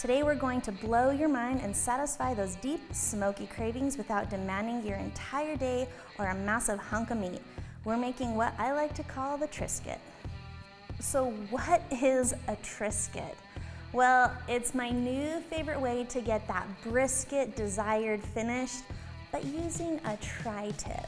Today we're going to blow your mind and satisfy those deep, smoky cravings without demanding your entire day or a massive hunk of meat. We're making what I like to call the Trisket. So what is a Trisket? Well, it's my new favorite way to get that brisket desired finish, but using a tri-tip.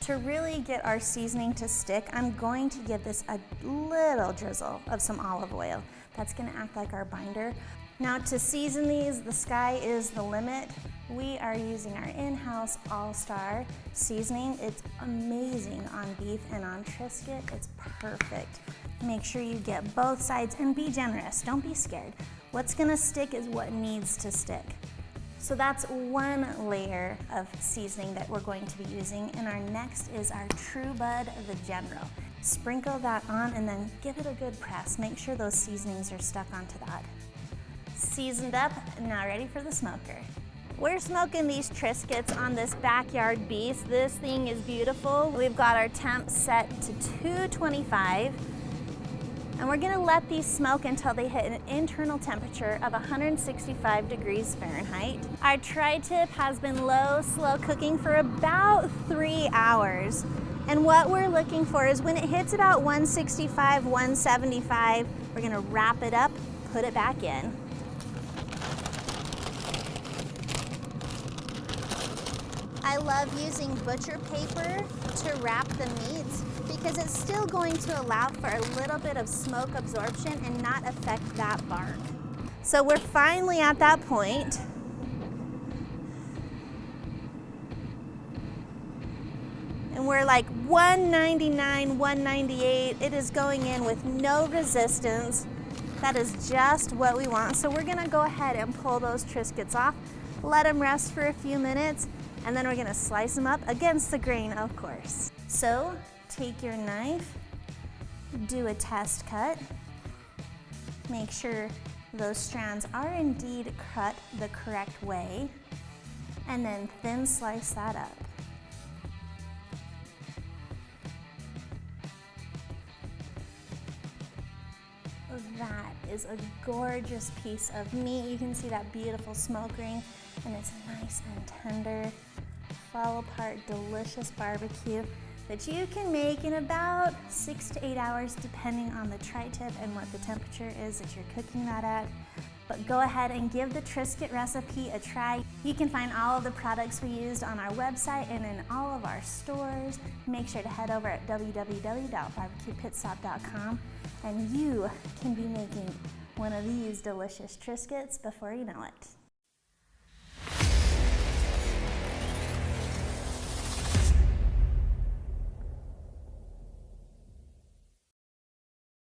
To really get our seasoning to stick, I'm going to give this a little drizzle of some olive oil. That's gonna act like our binder. Now to season these, the sky is the limit. We are using our in-house all-star seasoning. It's amazing on beef and on Trisket, it's perfect. Make sure you get both sides and be generous, don't be scared. What's gonna stick is what needs to stick. So that's one layer of seasoning that we're going to be using, and our next is our True Bud the General. Sprinkle that on and then give it a good press. Make sure those seasonings are stuck onto that. Seasoned up, now ready for the smoker. We're smoking these Triskets on this backyard beast. This thing is beautiful. We've got our temp set to 225. And we're gonna let these smoke until they hit an internal temperature of 165 degrees Fahrenheit. Our tri-tip has been low, slow cooking for about 3 hours. And what we're looking for is when it hits about 165, 175, we're gonna wrap it up, put it back in. I love using butcher paper to wrap the meat because it's still going to allow for a little bit of smoke absorption and not affect that bark. So we're finally at that point. And we're like 199, 198. It is going in with no resistance. That is just what we want. So we're gonna go ahead and pull those Triskets off, let them rest for a few minutes, and then we're gonna slice them up against the grain, of course. So take your knife, do a test cut. Make sure those strands are indeed cut the correct way, and then thin slice that up. That is a gorgeous piece of meat. You can see that beautiful smoke ring, and it's nice and tender. Fall apart, delicious barbecue that you can make in about 6 to 8 hours, depending on the tri-tip and what the temperature is that you're cooking that at. But go ahead and give the Trisket recipe a try. You can find all of the products we used on our website and in all of our stores. Make sure to head over at www.barbecuepitstop.com and you can be making one of these delicious Triskets before you know it.